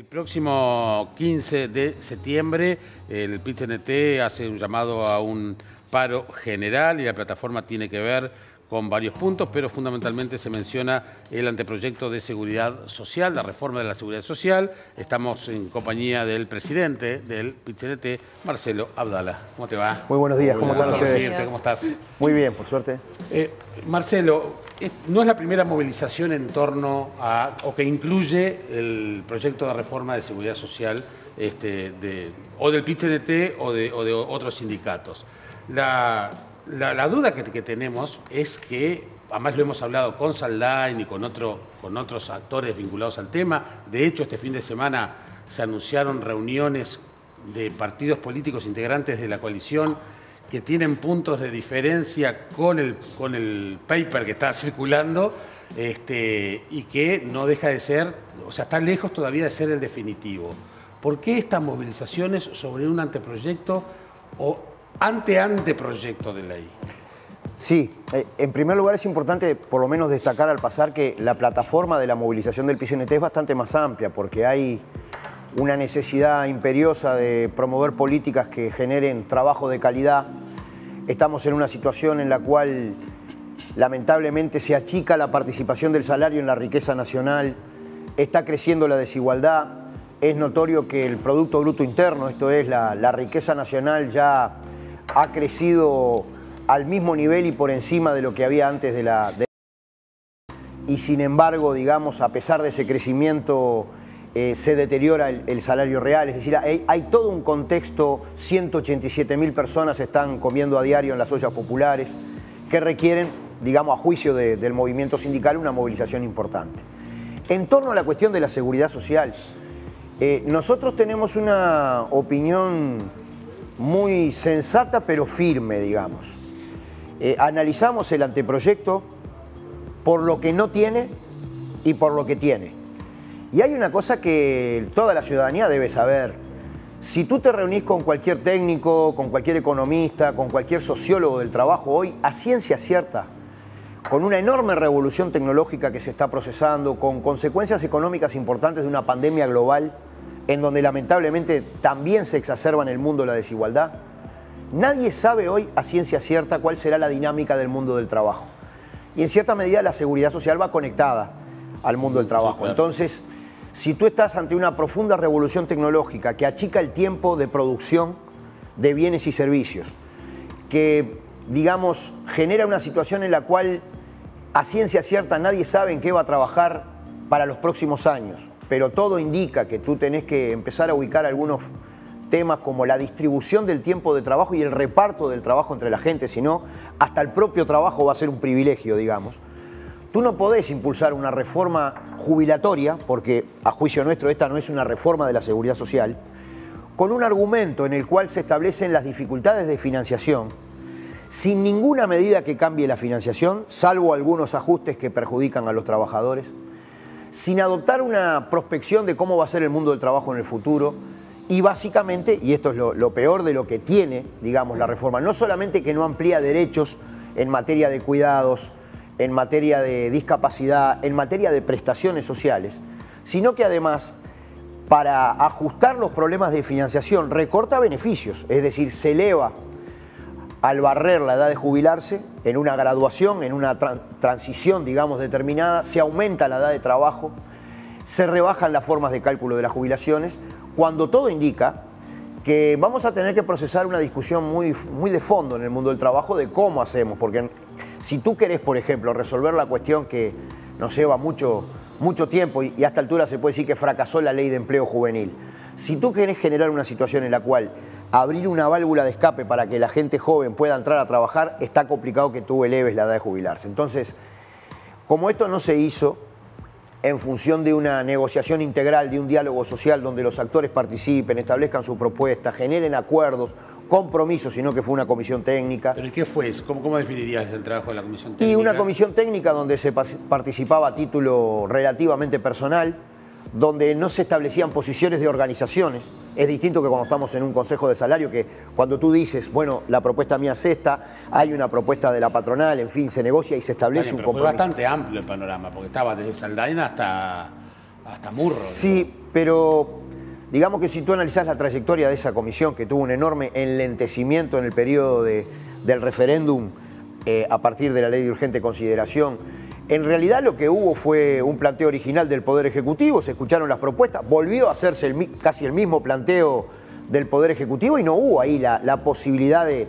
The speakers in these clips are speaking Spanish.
El próximo 15 de septiembre el PIT-CNT hace un llamado a un paro general y la plataforma tiene que ver con varios puntos, pero fundamentalmente se menciona el anteproyecto de seguridad social, la reforma de la seguridad social. Estamos en compañía del presidente del PIT-CNT, Marcelo Abdala. ¿Cómo te va? Muy buenos días, ¿cómo están ustedes? ¿Cómo estás? Muy bien, por suerte. Marcelo, no es la primera movilización en torno a, o que incluye el proyecto de reforma de seguridad social o del PIT-CNT o de otros sindicatos. La duda que tenemos es que, además lo hemos hablado con Saldain y con otros actores vinculados al tema. De hecho, este fin de semana se anunciaron reuniones de partidos políticos integrantes de la coalición que tienen puntos de diferencia con el paper que está circulando y que no deja de ser, o sea, está lejos todavía de ser el definitivo. ¿Por qué estas movilizaciones sobre un anteproyecto o anteproyecto de ley? Sí, en primer lugar es importante por lo menos destacar al pasar que la plataforma de la movilización del PIT-CNT es bastante más amplia porque hay una necesidad imperiosa de promover políticas que generen trabajo de calidad. Estamos en una situación en la cual lamentablemente se achica la participación del salario en la riqueza nacional, está creciendo la desigualdad, es notorio que el Producto Bruto Interno, esto es la riqueza nacional, ya ha crecido al mismo nivel y por encima de lo que había antes y sin embargo, digamos, a pesar de ese crecimiento, se deteriora el salario real. Es decir, hay todo un contexto, 187.000 personas están comiendo a diario en las ollas populares, que requieren, digamos, a juicio del movimiento sindical, una movilización importante. En torno a la cuestión de la seguridad social, nosotros tenemos una opinión muy sensata pero firme, digamos. Analizamos el anteproyecto por lo que no tiene y por lo que tiene. Y hay una cosa que toda la ciudadanía debe saber. Si tú te reunís con cualquier técnico, con cualquier economista, con cualquier sociólogo del trabajo hoy, a ciencia cierta, con una enorme revolución tecnológica que se está procesando, con consecuencias económicas importantes de una pandemia global, en donde lamentablemente también se exacerba en el mundo la desigualdad, nadie sabe hoy a ciencia cierta cuál será la dinámica del mundo del trabajo. Y en cierta medida la seguridad social va conectada al mundo del trabajo. Sí, claro. Entonces, si tú estás ante una profunda revolución tecnológica que achica el tiempo de producción de bienes y servicios, que, digamos, genera una situación en la cual a ciencia cierta nadie sabe en qué va a trabajar para los próximos años, pero todo indica que tú tenés que empezar a ubicar algunos temas como la distribución del tiempo de trabajo y el reparto del trabajo entre la gente, sino hasta el propio trabajo va a ser un privilegio, digamos. Tú no podés impulsar una reforma jubilatoria, porque a juicio nuestro esta no es una reforma de la seguridad social, con un argumento en el cual se establecen las dificultades de financiación, sin ninguna medida que cambie la financiación, salvo algunos ajustes que perjudican a los trabajadores, sin adoptar una prospección de cómo va a ser el mundo del trabajo en el futuro, y básicamente, y esto es lo peor de lo que tiene, digamos, la reforma, no solamente que no amplía derechos en materia de cuidados, en materia de discapacidad, en materia de prestaciones sociales, sino que además, para ajustar los problemas de financiación, recorta beneficios, es decir, se eleva al barrer la edad de jubilarse, en una graduación, en una transición, digamos, determinada, se aumenta la edad de trabajo, se rebajan las formas de cálculo de las jubilaciones, cuando todo indica que vamos a tener que procesar una discusión muy de fondo en el mundo del trabajo de cómo hacemos, porque si tú querés, por ejemplo, resolver la cuestión que nos lleva mucho tiempo y a esta altura se puede decir que fracasó la ley de empleo juvenil, si tú querés generar una situación en la cual abrir una válvula de escape para que la gente joven pueda entrar a trabajar, está complicado que tú eleves la edad de jubilarse. Entonces, como esto no se hizo en función de una negociación integral, de un diálogo social donde los actores participen, establezcan su propuesta, generen acuerdos, compromisos, sino que fue una comisión técnica. ¿Pero qué fue eso? ¿Cómo definirías el trabajo de la comisión técnica? Y una comisión técnica donde se participaba a título relativamente personal, donde no se establecían posiciones de organizaciones. Es distinto que cuando estamos en un consejo de salario, que cuando tú dices, bueno, la propuesta mía es esta, hay una propuesta de la patronal, en fin, se negocia y se establece un compromiso. Fue bastante amplio el panorama, porque estaba desde Saldain hasta Murro. Sí, pero digamos que si tú analizás la trayectoria de esa comisión, que tuvo un enorme enlentecimiento en el periodo del referéndum a partir de la ley de urgente consideración, en realidad lo que hubo fue un planteo original del Poder Ejecutivo, se escucharon las propuestas, volvió a hacerse casi el mismo planteo del Poder Ejecutivo y no hubo ahí la posibilidad de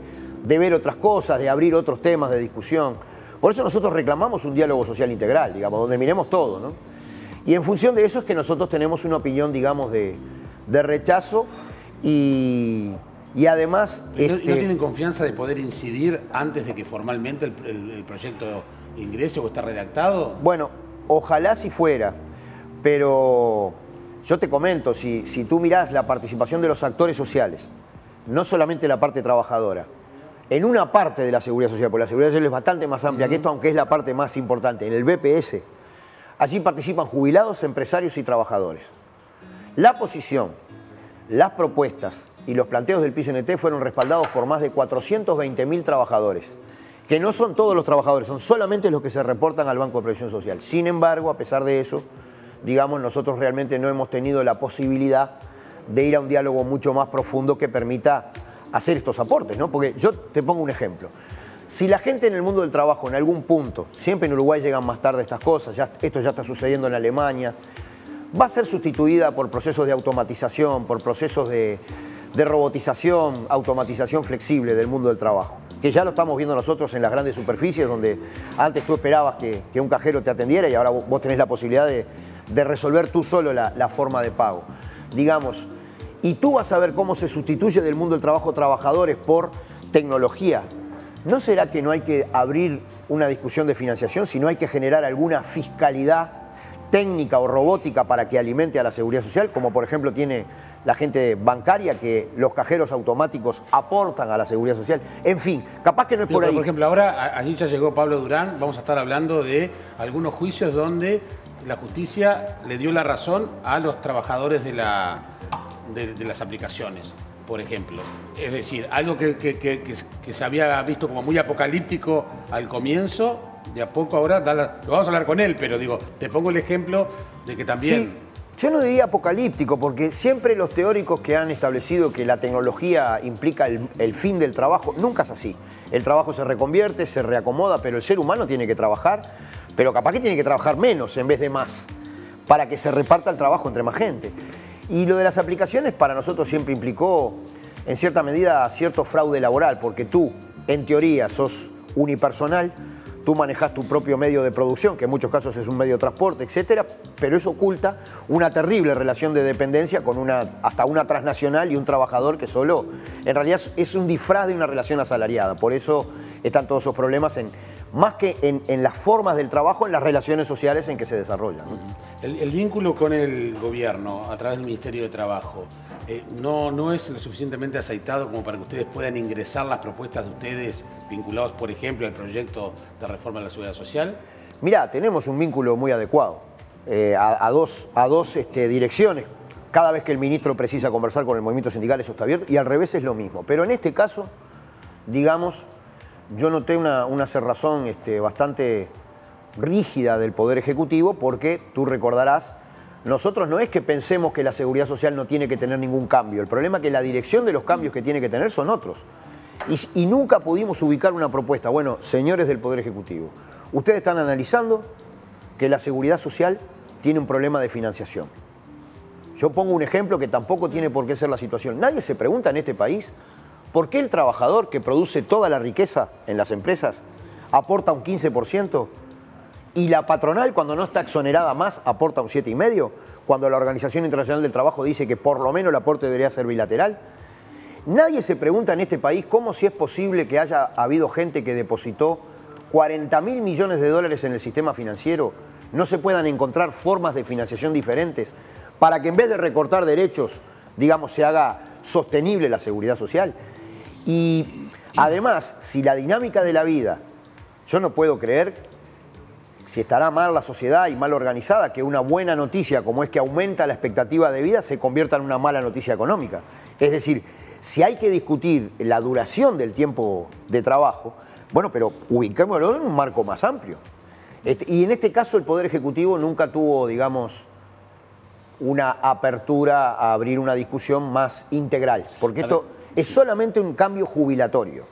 ver otras cosas, de abrir otros temas de discusión. Por eso nosotros reclamamos un diálogo social integral, digamos, donde miremos todo, ¿no? Y en función de eso es que nosotros tenemos una opinión, digamos, de rechazo y además... ¿Y no tienen confianza de poder incidir antes de que formalmente el proyecto ingrese o está redactado? Bueno, ojalá si fuera, pero yo te comento, si tú mirás la participación de los actores sociales, no solamente la parte trabajadora, en una parte de la seguridad social, porque la seguridad social es bastante más amplia que esto, aunque es la parte más importante, en el BPS, allí participan jubilados, empresarios y trabajadores. La posición, las propuestas y los planteos del PIT-CNT fueron respaldados por más de 420.000 trabajadores, que no son todos los trabajadores, son solamente los que se reportan al Banco de Previsión Social. Sin embargo, a pesar de eso, digamos, nosotros realmente no hemos tenido la posibilidad de ir a un diálogo mucho más profundo que permita hacer estos aportes, ¿no? Porque yo te pongo un ejemplo. Si la gente en el mundo del trabajo, en algún punto, siempre en Uruguay llegan más tarde estas cosas, esto ya está sucediendo en Alemania, va a ser sustituida por procesos de automatización, por procesos de robotización, automatización flexible del mundo del trabajo, que ya lo estamos viendo nosotros en las grandes superficies, donde antes tú esperabas que un cajero te atendiera y ahora vos tenés la posibilidad de resolver tú solo la forma de pago. Digamos, y tú vas a ver cómo se sustituye del mundo del trabajo trabajadores por tecnología. ¿No será que no hay que abrir una discusión de financiación, sino hay que generar alguna fiscalidad técnica o robótica para que alimente a la seguridad social, como por ejemplo tiene la gente bancaria, que los cajeros automáticos aportan a la seguridad social? En fin, capaz que no es por ahí. Por ejemplo, ahora allí ya llegó Pablo Durán, vamos a estar hablando de algunos juicios donde la justicia le dio la razón a los trabajadores de las aplicaciones, por ejemplo. Es decir, algo que se había visto como muy apocalíptico al comienzo, de a poco ahora, lo vamos a hablar con él, pero digo, te pongo el ejemplo de que también... Sí, yo no diría apocalíptico, porque siempre los teóricos que han establecido que la tecnología implica el fin del trabajo, nunca es así. El trabajo se reconvierte, se reacomoda, pero el ser humano tiene que trabajar, pero capaz que tiene que trabajar menos en vez de más, para que se reparta el trabajo entre más gente. Y lo de las aplicaciones para nosotros siempre implicó, en cierta medida, cierto fraude laboral, porque tú, en teoría, sos unipersonal, tú manejás tu propio medio de producción, que en muchos casos es un medio de transporte, etcétera, pero eso oculta una terrible relación de dependencia con hasta una transnacional y un trabajador que solo, en realidad, es un disfraz de una relación asalariada. Por eso están todos esos problemas más que en las formas del trabajo, en las relaciones sociales en que se desarrollan, ¿no? El vínculo con el gobierno a través del Ministerio de Trabajo no es lo suficientemente aceitado como para que ustedes puedan ingresar las propuestas de ustedes vinculados, por ejemplo, al proyecto de reforma de la Seguridad Social. Mirá, tenemos un vínculo muy adecuado a dos direcciones. Cada vez que el ministro precisa conversar con el movimiento sindical, eso está abierto, y al revés es lo mismo. Pero en este caso, digamos, yo noté una cerrazón bastante rígida del Poder Ejecutivo, porque tú recordarás, nosotros no es que pensemos que la seguridad social no tiene que tener ningún cambio. El problema es que la dirección de los cambios que tiene que tener son otros. Y nunca pudimos ubicar una propuesta. Bueno, señores del Poder Ejecutivo, ustedes están analizando que la seguridad social tiene un problema de financiación. Yo pongo un ejemplo que tampoco tiene por qué ser la situación. Nadie se pregunta en este país por qué el trabajador que produce toda la riqueza en las empresas aporta un 15%, y la patronal, cuando no está exonerada más, aporta un 7,5%, cuando la Organización Internacional del Trabajo dice que por lo menos el aporte debería ser bilateral. Nadie se pregunta en este país cómo, si es posible que haya habido gente que depositó 40.000 millones de dólares en el sistema financiero, no se puedan encontrar formas de financiación diferentes para que en vez de recortar derechos, digamos, se haga sostenible la seguridad social. Y además, si la dinámica de la vida, yo no puedo creer, si estará mal la sociedad y mal organizada, que una buena noticia como es que aumenta la expectativa de vida se convierta en una mala noticia económica. Es decir, si hay que discutir la duración del tiempo de trabajo, bueno, pero ubicémoslo en un marco más amplio. Y en este caso el Poder Ejecutivo nunca tuvo, digamos, una apertura a abrir una discusión más integral, porque esto es solamente un cambio jubilatorio.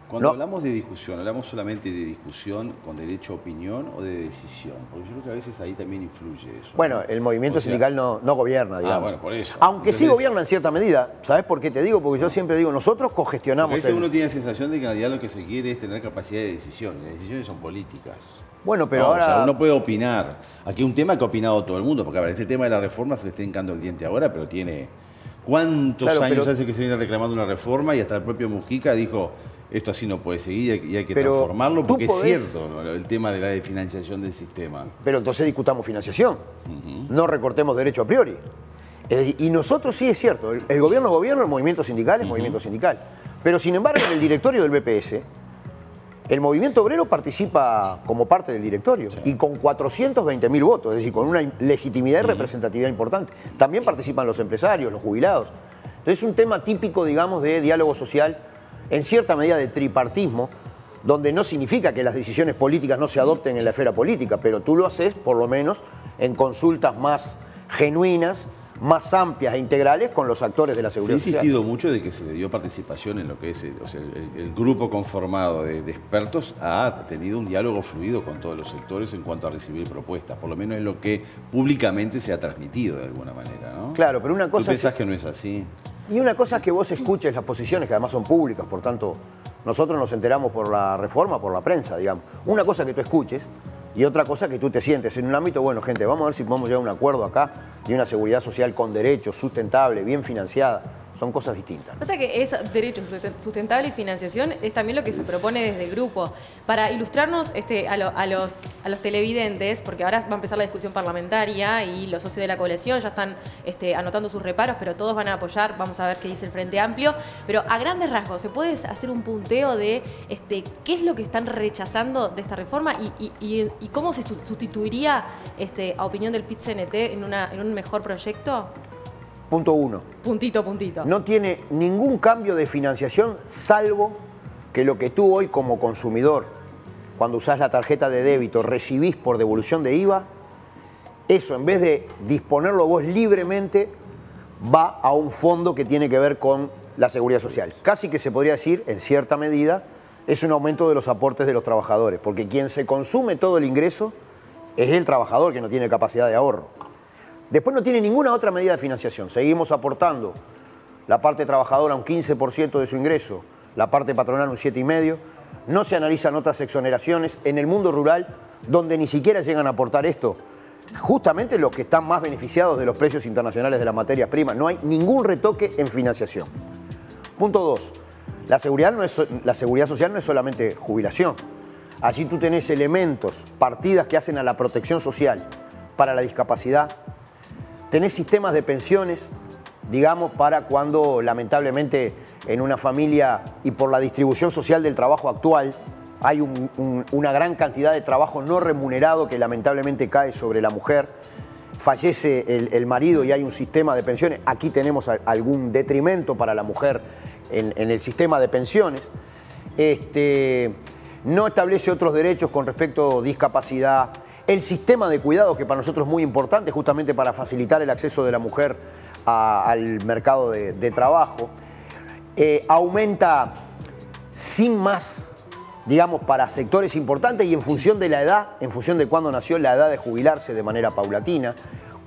Cuando hablamos de discusión, ¿hablamos solamente de discusión con derecho a opinión o de decisión? Porque yo creo que a veces ahí también influye eso. Bueno, el movimiento sindical no gobierna, digamos. Bueno, por eso. Aunque sí gobierna en cierta medida. ¿Sabes por qué te digo? Porque yo siempre digo, nosotros cogestionamos. Porque a veces uno tiene la sensación de que en realidad lo que se quiere es tener capacidad de decisión. Las decisiones son políticas. Bueno, pero ahora... O sea, uno puede opinar. Aquí un tema que ha opinado todo el mundo, porque a ver, este tema de la reforma se le está hincando el diente ahora, pero tiene... ¿Cuántos años hace que se viene reclamando una reforma? Y hasta el propio Mujica dijo... Esto así no puede seguir y hay que transformarlo porque es cierto, ¿no? El tema de la financiación del sistema. Pero entonces discutamos financiación, no recortemos derecho a priori. Y nosotros sí es cierto, el gobierno gobierna, el movimiento sindical es movimiento sindical. Pero sin embargo en el directorio del BPS, el movimiento obrero participa como parte del directorio y con 420.000 votos, es decir, con una legitimidad y representatividad importante. También participan los empresarios, los jubilados. Entonces es un tema típico, digamos, de diálogo social, en cierta medida de tripartismo, donde no significa que las decisiones políticas no se adopten en la esfera política, pero tú lo haces por lo menos en consultas más genuinas, más amplias e integrales con los actores de la seguridad social. Se ha insistido mucho de que se le dio participación en lo que es el grupo conformado de expertos ha tenido un diálogo fluido con todos los sectores en cuanto a recibir propuestas, por lo menos es lo que públicamente se ha transmitido de alguna manera, ¿no? Claro, pero una cosa... ¿Tú pensás que no es así? Y una cosa es que vos escuches las posiciones, que además son públicas, por tanto, nosotros nos enteramos por la reforma, por la prensa, digamos. Una cosa que tú escuches y otra cosa que tú te sientes en un ámbito, bueno, gente, vamos a ver si podemos llegar a un acuerdo acá de una seguridad social con derechos, sustentable, bien financiada. Son cosas distintas. Pasa que es derecho sustentable y financiación es también lo que se propone desde el grupo. Para ilustrarnos a los televidentes, porque ahora va a empezar la discusión parlamentaria y los socios de la coalición ya están anotando sus reparos, pero todos van a apoyar, vamos a ver qué dice el Frente Amplio. Pero a grandes rasgos, ¿se puede hacer un punteo de qué es lo que están rechazando de esta reforma y cómo se sustituiría a opinión del PIT-CNT en un mejor proyecto? Punto 1. Puntito. No tiene ningún cambio de financiación, salvo que lo que tú hoy como consumidor, cuando usás la tarjeta de débito, recibís por devolución de IVA, eso en vez de disponerlo vos libremente, va a un fondo que tiene que ver con la seguridad social. Casi que se podría decir, en cierta medida, es un aumento de los aportes de los trabajadores, porque quien se consume todo el ingreso es el trabajador que no tiene capacidad de ahorro. Después no tiene ninguna otra medida de financiación. Seguimos aportando la parte trabajadora un 15% de su ingreso, la parte patronal un 7,5%. No se analizan otras exoneraciones. En el mundo rural, donde ni siquiera llegan a aportar esto, justamente los que están más beneficiados de los precios internacionales de las materias primas. No hay ningún retoque en financiación. Punto 2. La seguridad social no es solamente jubilación. Allí tú tenés elementos, partidas que hacen a la protección social para la discapacidad. Tenés sistemas de pensiones, digamos, para cuando lamentablemente en una familia y por la distribución social del trabajo actual hay una gran cantidad de trabajo no remunerado que lamentablemente cae sobre la mujer, fallece el marido y hay un sistema de pensiones. Aquí tenemos algún detrimento para la mujer en el sistema de pensiones. No establece otros derechos con respecto a discapacidad. El sistema de cuidados, que para nosotros es muy importante, justamente para facilitar el acceso de la mujer al mercado de trabajo, aumenta sin más, digamos, para sectores importantes y en función de la edad, en función de cuándo nació, la edad de jubilarse de manera paulatina.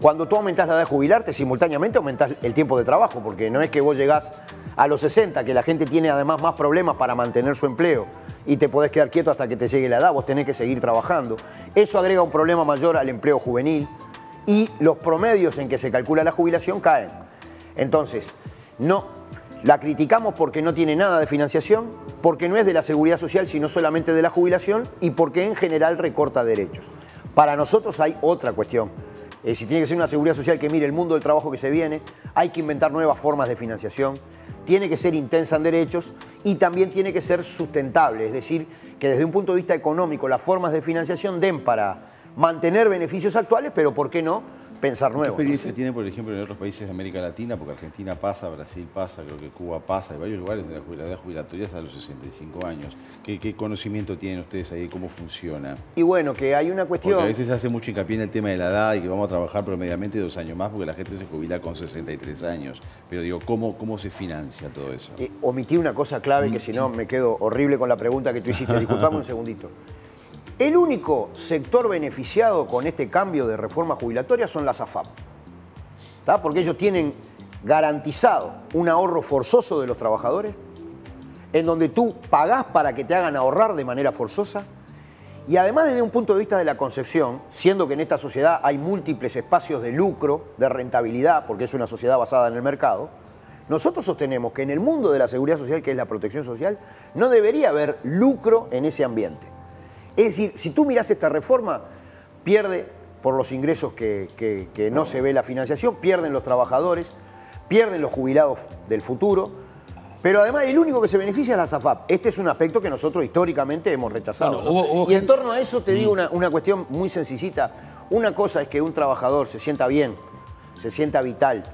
Cuando tú aumentás la edad de jubilarte, simultáneamente aumentás el tiempo de trabajo, porque no es que vos llegás a los 60, que la gente tiene además más problemas para mantener su empleo y te podés quedar quieto hasta que te llegue la edad, vos tenés que seguir trabajando. Eso agrega un problema mayor al empleo juvenil y los promedios en que se calcula la jubilación caen. Entonces, no la criticamos porque no tiene nada de financiación, porque no es de la seguridad social, sino solamente de la jubilación y porque en general recorta derechos. Para nosotros hay otra cuestión. Si tiene que ser una seguridad social que mire el mundo del trabajo que se viene, hay que inventar nuevas formas de financiación, tiene que ser intensa en derechos y también tiene que ser sustentable, es decir, que desde un punto de vista económico las formas de financiación den para mantener beneficios actuales, pero ¿por qué no? pensar nuevo. ¿Qué experiencia tiene, por ejemplo, en otros países de América Latina? Porque Argentina pasa, Brasil pasa, creo que Cuba pasa, hay varios lugares donde la edad jubilatoria es a los 65 años. ¿Qué conocimiento tienen ustedes ahí? ¿Cómo funciona? Y bueno, que hay una cuestión... Porque a veces se hace mucho hincapié en el tema de la edad y que vamos a trabajar promediamente 2 años más porque la gente se jubila con 63 años. Pero digo, ¿cómo se financia todo eso? Omití una cosa clave que si no me quedo horrible con la pregunta que tú hiciste. Disculpame un segundito. El único sector beneficiado con este cambio de reforma jubilatoria son las AFAP. ¿Tá? Porque ellos tienen garantizado un ahorro forzoso de los trabajadores, en donde tú pagás para que te hagan ahorrar de manera forzosa, y además desde un punto de vista de la concepción, siendo que en esta sociedad hay múltiples espacios de lucro, de rentabilidad, porque es una sociedad basada en el mercado, nosotros sostenemos que en el mundo de la seguridad social, que es la protección social, no debería haber lucro en ese ambiente. Es decir, si tú mirás esta reforma, pierde por los ingresos que no se ve la financiación, pierden los trabajadores, pierden los jubilados del futuro, pero además el único que se beneficia es la SAFAP. Este es un aspecto que nosotros históricamente hemos rechazado. Bueno, y en torno a eso te digo una cuestión muy sencillita. Una cosa es que un trabajador se sienta bien, se sienta vital,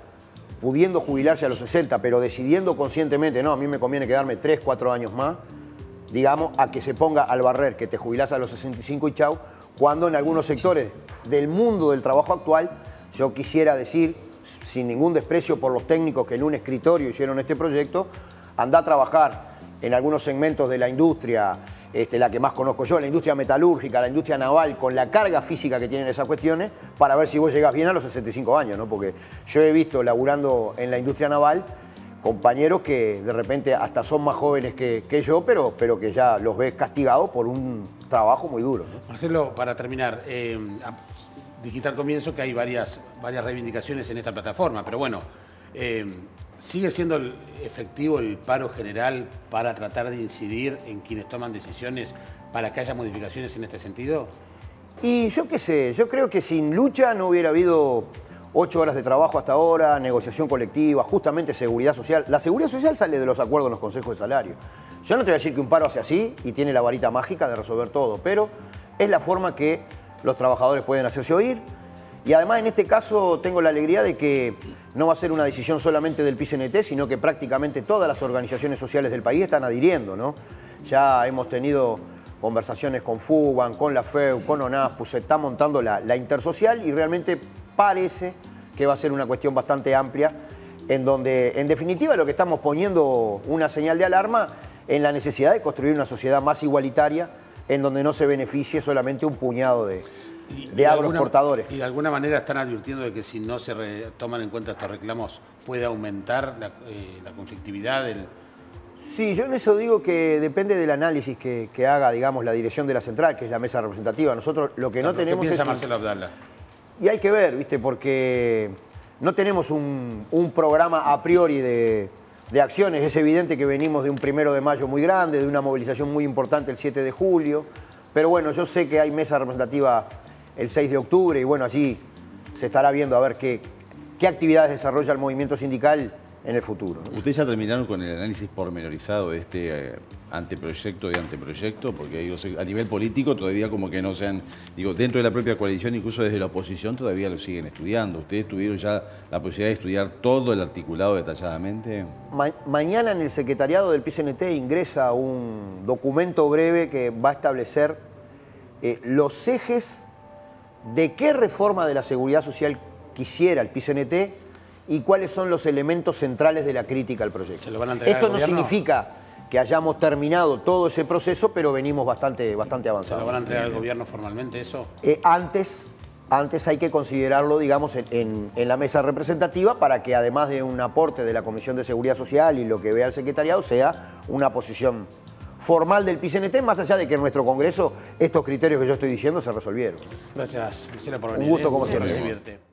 pudiendo jubilarse a los 60, pero decidiendo conscientemente, no, a mí me conviene quedarme 3, 4 años más, digamos, a que se ponga al barrer, que te jubilás a los 65 y chau, cuando en algunos sectores del mundo del trabajo actual, yo quisiera decir, sin ningún desprecio por los técnicos que en un escritorio hicieron este proyecto, anda a trabajar en algunos segmentos de la industria, la que más conozco yo, la industria metalúrgica, la industria naval, con la carga física que tienen esas cuestiones, para ver si vos llegás bien a los 65 años, ¿no? Porque yo he visto, laburando en la industria naval, compañeros que de repente hasta son más jóvenes que yo, pero que ya los ves castigados por un trabajo muy duro, ¿no? Marcelo, para terminar, dijiste al comienzo que hay varias reivindicaciones en esta plataforma, pero bueno, ¿sigue siendo efectivo el paro general para tratar de incidir en quienes toman decisiones para que haya modificaciones en este sentido? Y yo qué sé, yo creo que sin lucha no hubiera habido 8 horas de trabajo hasta ahora, negociación colectiva, justamente seguridad social. La seguridad social sale de los acuerdos en los consejos de salario. Yo no te voy a decir que un paro hace así y tiene la varita mágica de resolver todo, pero es la forma que los trabajadores pueden hacerse oír. Y además en este caso tengo la alegría de que no va a ser una decisión solamente del PIT-CNT, sino que prácticamente todas las organizaciones sociales del país están adhiriendo, ¿no? Ya hemos tenido conversaciones con FUBAN, con la FEU, con ONASPU, se está montando la intersocial y realmente parece que va a ser una cuestión bastante amplia, en donde en definitiva lo que estamos poniendo una señal de alarma en la necesidad de construir una sociedad más igualitaria, en donde no se beneficie solamente un puñado de agroexportadores. Y de alguna manera están advirtiendo de que si no se toman en cuenta estos reclamos puede aumentar la conflictividad del... Sí, yo en eso digo que depende del análisis que haga, digamos, la dirección de la central, que es la mesa representativa. Nosotros lo que no tenemos es... ¿Qué piensa Marcelo Abdala? Y hay que ver, ¿viste? Porque no tenemos un programa a priori de acciones. Es evidente que venimos de un 1 de mayo muy grande, de una movilización muy importante el 7 de julio. Pero bueno, yo sé que hay mesa representativa el 6 de octubre y bueno, allí se estará viendo a ver qué actividades desarrolla el movimiento sindical en el futuro, ¿no? ¿Ustedes ya terminaron con el análisis pormenorizado de este anteproyecto de anteproyecto? Porque digo, a nivel político todavía como que no se han... Digo, dentro de la propia coalición, incluso desde la oposición, todavía lo siguen estudiando. ¿Ustedes tuvieron ya la posibilidad de estudiar todo el articulado detalladamente? Mañana en el secretariado del PIT-CNT ingresa un documento breve que va a establecer los ejes de qué reforma de la seguridad social quisiera el PIT-CNT y cuáles son los elementos centrales de la crítica al proyecto. ¿Se lo van a entregar Esto al no gobierno? Significa que hayamos terminado todo ese proceso, pero venimos bastante avanzados. ¿Se lo van a entregar al gobierno formalmente eso? Antes hay que considerarlo, digamos, en la mesa representativa para que además de un aporte de la Comisión de Seguridad Social y lo que vea el secretariado sea una posición formal del PIT-CNT, más allá de que en nuestro Congreso estos criterios que yo estoy diciendo se resolvieron. Gracias, Marcelo, por venir. Un gusto como siempre. Recibirte.